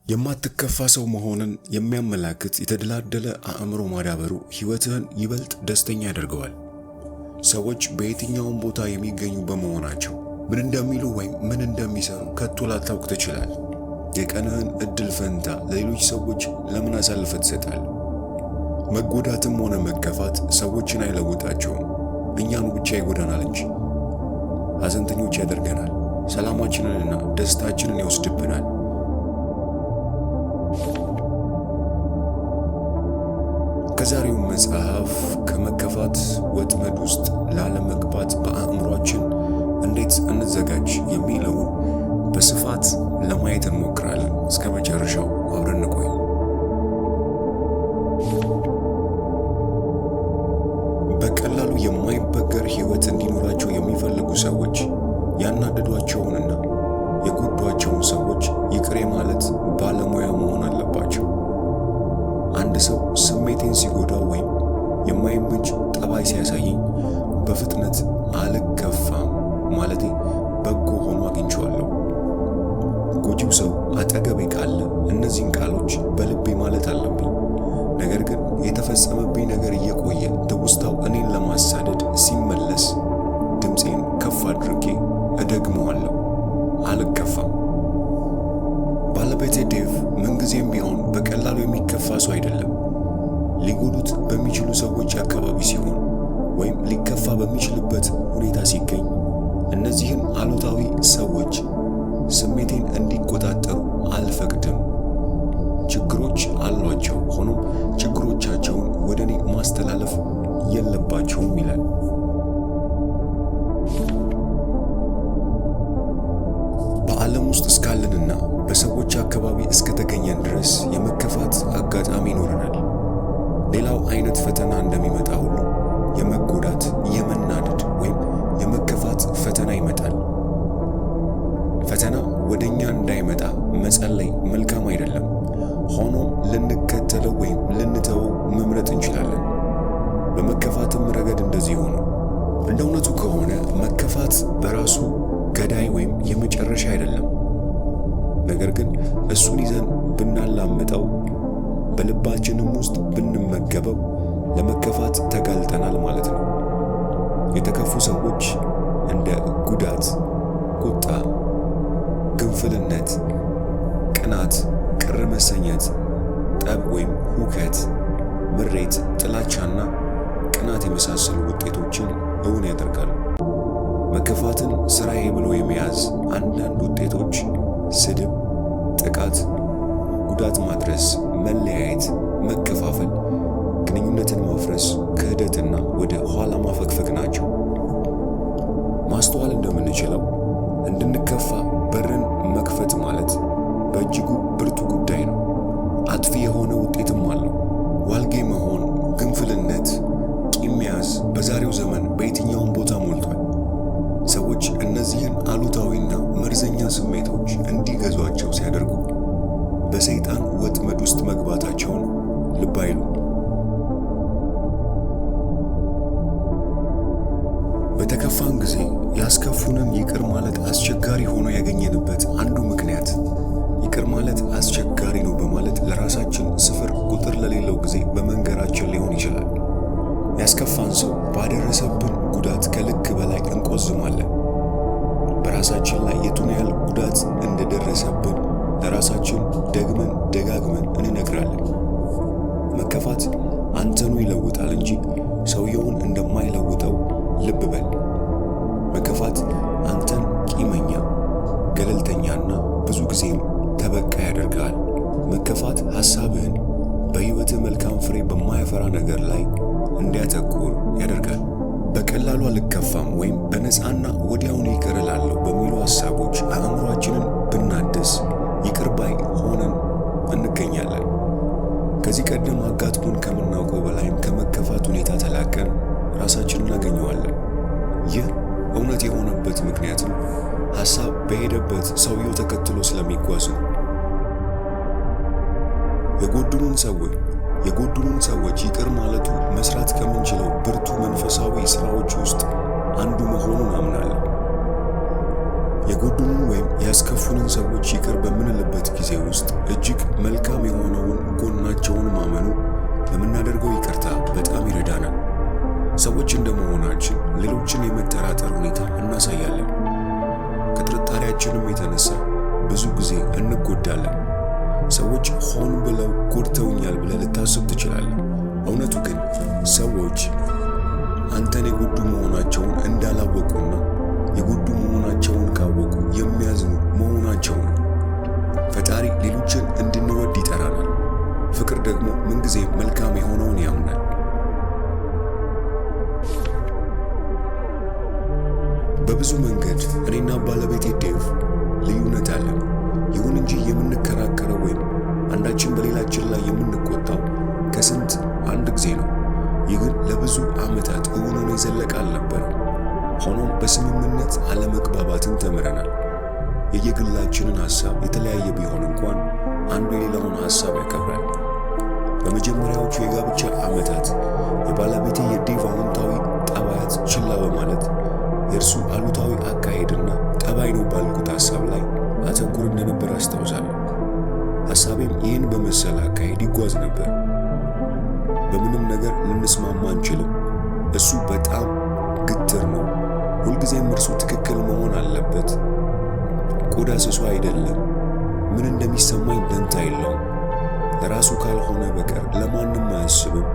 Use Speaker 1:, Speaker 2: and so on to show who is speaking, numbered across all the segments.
Speaker 1: የማትከፋ ሰው መሆንን የሚያመላክት የተደላደለ አእምሮ ማዳበሩ ሕይወትህን ይበልጥ ደስተኛ ያደርገዋል። ሰዎች በየትኛውም ቦታ የሚገኙ በመሆናቸው ምን እንደሚሉ ወይም ምን እንደሚሰሩ ከቶ ላታውቅ ትችላለህ። የቀንህን እድል ፈንታ ለሌሎች ሰዎች ለምን አሳልፈህ ትሰጣለህ? መጎዳትም ሆነ መከፋት ሰዎችን አይለውጣቸውም፣ እኛኑ ብቻ ይጎዳናል እንጂ። ሐዘንተኞች ያደርገናል፣ ሰላማችንንና ደስታችንን ይወስድብናል። ከዛሬው መጽሐፍ ከመከፋት ወጥመድ ውስጥ ላለመግባት በአእምሯችን እንዴት እንዘጋጅ የሚለውን በስፋት ለማየት እንሞክራለን። እስከ መጨረሻው አብረን እንቆይ። በቀላሉ የማይበገር ሕይወት እንዲኖራቸው የሚፈልጉ ሰዎች ያናደዷቸውንና የጎዷቸውን ሰዎች ይቅር ማለት ባለሙያ መሆን አለባቸው። አንድ ሰው ስሜቴን ሲጎዳው ወይም የማይመች ጠባይ ሲያሳየኝ በፍጥነት አልከፋም ማለቴ በጎ ሆኖ አግኝቼዋለሁ። ጎጂው ሰው አጠገቤ ካለ እነዚህን ቃሎች በልቤ ማለት አለብኝ። ነገር ግን የተፈጸመብኝ ነገር እየቆየ ትውስታው እኔን ለማሳደድ ሲመለስ ድምፄን ከፍ አድርጌ እደግመዋለሁ፣ አልከፋም። ባለቤቴ ዴቭ ምንጊዜም ቢሆን በቀላሉ የሚከፋ ሰው አይደለም። ሊጎዱት በሚችሉ ሰዎች አካባቢ ሲሆን ወይም ሊከፋ በሚችልበት ሁኔታ ሲገኝ እነዚህን አሉታዊ ሰዎች ስሜቴን እንዲቆጣጠሩ አልፈቅድም። ችግሮች አሏቸው፣ ሆኖም ችግሮቻቸውን ወደ እኔ ማስተላለፍ የለባቸውም ይላል። በዓለም ውስጥ እስካለንና በሰዎች አካባቢ እስከተገኘን ድረስ የመከፋት አጋጣሚ ይኖረናል። ሌላው አይነት ፈተና እንደሚመጣ ሁሉ የመጎዳት፣ የመናደድ ወይም የመከፋት ፈተና ይመጣል። ፈተና ወደኛ እንዳይመጣ መጸለይ መልካም አይደለም። ሆኖም ልንከተለው ወይም ልንተወው መምረጥ እንችላለን። በመከፋትም ረገድ እንደዚህ ሆኖ እንደ እውነቱ ከሆነ መከፋት በራሱ ገዳይ ወይም የመጨረሻ አይደለም። ነገር ግን እሱን ይዘን ብናላምጠው በልባችንም ውስጥ ብንመገበው ለመከፋት ተጋልጠናል ማለት ነው። የተከፉ ሰዎች እንደ ጉዳት፣ ቁጣ፣ ግንፍልነት፣ ቅናት፣ ቅር መሰኘት፣ ጠብ ወይም ሁከት፣ ምሬት፣ ጥላቻና ቅናት የመሳሰሉ ውጤቶችን እውን ያደርጋሉ። መከፋትን ስራዬ ብሎ የመያዝ አንዳንድ ውጤቶች ስድብ፣ ጥቃት፣ ጉዳት ማድረስ፣ መለያየት፣ መከፋፈል፣ ግንኙነትን ማፍረስ፣ ክህደትና ወደ ኋላ ማፈግፈግ ናቸው። ማስተዋል እንደምንችለው እንድንከፋ በርን መክፈት ማለት በእጅጉ ብርቱ ጉዳይ ነው። አጥፊ የሆነ ውጤትም አለው። ዋልጌ መሆን፣ ግንፍልነት፣ ቂም መያዝ በዛሬው ዘመን በየትኛውም ቦታ ሞልቷል። ሰዎች እነዚህን አሉታዊና መርዘኛ ስሜቶች እንዲገዟቸው ሲያደርጉ በሰይጣን ወጥመድ ውስጥ መግባታቸውን ልብ አይሉ። በተከፋን ጊዜ ያስከፉንን ይቅር ማለት አስቸጋሪ ሆኖ ያገኘንበት አንዱ ምክንያት ይቅር ማለት አስቸጋሪ ነው በማለት ለራሳችን ስፍር ቁጥር ለሌለው ጊዜ በመንገራችን ሊሆን ይችላል። ያስከፋን ሰው ባደረሰብን ጉዳት ከልክ በላይ እንቆዝማለን። በራሳችን ላይ የቱን ያህል ጉዳት እንደደረሰብን ለራሳችን ደግመን ደጋግመን እንነግራለን። መከፋት አንተኑ ይለውጣል እንጂ ሰውየውን እንደማይለውጠው ልብ በል። መከፋት አንተን ቂመኛ፣ ገለልተኛና ብዙ ጊዜም ተበቃይ ያደርጋል። መከፋት ሐሳብህን በሕይወትህ መልካም ፍሬ በማያፈራ ነገር ላይ እንዲያተኩር ያደርጋል። በቀላሉ አልከፋም ወይም በነፃና ወዲያውኑ ይቅር እላለሁ በሚሉ ሐሳቦች አእምሯችንን ብናድስ ይቅር ባይ ሆነን እንገኛለን። ከዚህ ቀደም አጋጥሞን ከምናውቀው በላይም ከመከፋት ሁኔታ ተላቀን ራሳችንን እናገኘዋለን። ይህ እውነት የሆነበት ምክንያትም ሐሳብ በሄደበት ሰውየው ተከትሎ ስለሚጓዝ ነው። የጎዱንን ሰዎች ይቅር ማለቱ መስራት ከምንችለው ብርቱ መንፈሳዊ ሥራዎች ውስጥ አንዱ መሆኑን አምናለሁ። የጎዱንን ወይም ያስከፉንን ሰዎች ይቅር በምንልበት ጊዜ ውስጥ እጅግ ሰዎች ሆን ብለው ጎድተውኛል ብለህ ልታስብ ትችላለህ። እውነቱ ግን ሰዎች አንተን የጎዱ መሆናቸውን እንዳላወቁና የጎዱ መሆናቸውን ካወቁ የሚያዝኑ መሆናቸው ነው። ፈጣሪ ሌሎችን እንድንወድ ይጠራናል። ፍቅር ደግሞ ምንጊዜ መልካም የሆነውን ያምናል። በብዙ መንገድ እኔና ባለቤቴ ዴቭ ልዩነት አለን። ይሁን እንጂ የምንከራከረው ወይም አንዳችን በሌላችን ላይ የምንቆጣው ከስንት አንድ ጊዜ ነው። ይህ ግን ለብዙ ዓመታት እውን ሆኖ የዘለቀ አልነበረም። ሆኖም በስምምነት አለመግባባትን ተምረናል። የየግላችንን ሐሳብ የተለያየ ቢሆን እንኳን አንዱ የሌላውን ሐሳብ ያከብራል። በመጀመሪያዎቹ የጋብቻ ዓመታት የባለቤቴ የዴቭ አዎንታዊ ጠባያት ችላ በማለት የእርሱ አሉታዊ አካሄድና ጠባይ ነው ባልኩት ሐሳብ ላይ አተኩር እንደነበር አስታውሳለሁ። ሐሳቤም ይህን በመሰለ አካሄድ ይጓዝ ነበር። በምንም ነገር ልንስማማ አንችልም። እሱ በጣም ግትር ነው። ሁልጊዜም እርሱ ትክክል መሆን አለበት። ቆዳ ስሱ አይደለም። ምን እንደሚሰማኝ ደንታ የለውም። ለራሱ ካልሆነ በቀር ለማንም አያስብም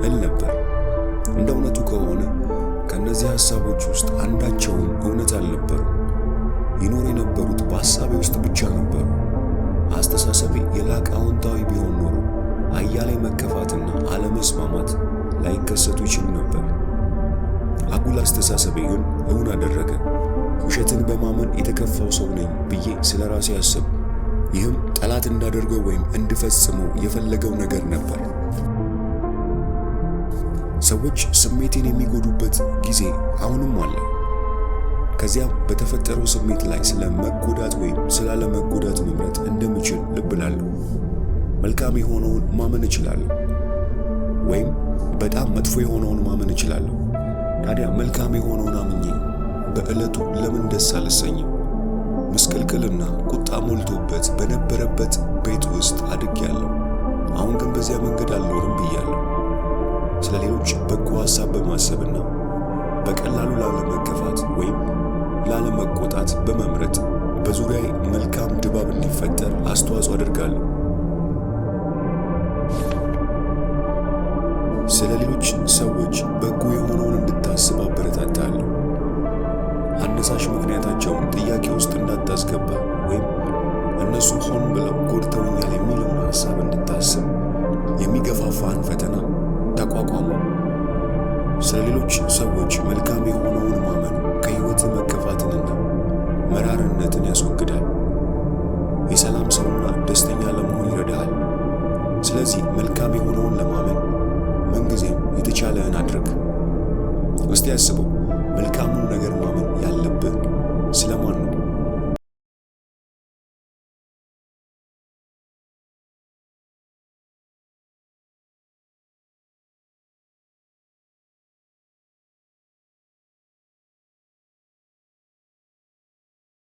Speaker 1: እል ነበር። እንደ እውነቱ ከሆነ ከእነዚህ ሐሳቦች ውስጥ አንዳቸውም እውነት አልነበሩም። ይኖር የነበሩት በሐሳቤ ውስጥ ብቻ ነበሩ። አስተሳሰቤ የላቀ አዎንታዊ ቢሆን ኖሮ አያሌ መከፋትና አለመስማማት ላይከሰቱ ይችሉ ነበር። አጉል አስተሳሰቤ ግን እውን አደረገ። ውሸትን በማመን የተከፋው ሰው ነኝ ብዬ ስለ ራሴ አሰብኩ። ይህም ጠላት እንዳደርገው ወይም እንድፈጽመው የፈለገው ነገር ነበር። ሰዎች ስሜቴን የሚጎዱበት ጊዜ አሁንም አለ። ከዚያም በተፈጠረው ስሜት ላይ ስለ መጎዳት ወይም ስላለ መጎዳት መምረጥ እንደምችል ልብ እላለሁ። መልካም የሆነውን ማመን እችላለሁ፣ ወይም በጣም መጥፎ የሆነውን ማመን እችላለሁ። ታዲያ መልካም የሆነውን አምኜ በዕለቱ ለምን ደስ አልሰኝም? ምስቅልቅልና ቁጣ ሞልቶበት በነበረበት ቤት ውስጥ አድጌያለሁ። አሁን ግን በዚያ መንገድ አልኖርም ብያለሁ። ስለ ሌሎች በጎ ሐሳብ በማሰብና በቀላሉ ላለመከፋት ወይም ላለመቆጣት በመምረጥ በዙሪያዬ መልካም ድባብ እንዲፈጠር አስተዋጽኦ አደርጋለሁ። ስለ ሌሎች ሰዎች በጎ የሆነውን እንድታስብ አበረታታለሁ። አነሳሽ ምክንያታቸውን ጥያቄ ውስጥ እንዳታስገባ ወይም እነሱ ሆን ብለው ጎድተውኛል የሚለውን ሐሳብ እንድታስብ የሚገፋፋን ፈተና ተቋቋሙ። ስለ ሌሎች ሰዎች መልካም የሆነውን ማመን ከሕይወት መከፋትንና መራርነትን ያስወግዳል። የሰላም ሰውና ደስተኛ ለመሆን ይረዳሃል። ስለዚህ መልካም የሆነውን ለማመን ምንጊዜም የተቻለህን አድርግ። እስቲ አስበው፣ መልካሙን ነገር ማመን ያለብህ ስለማን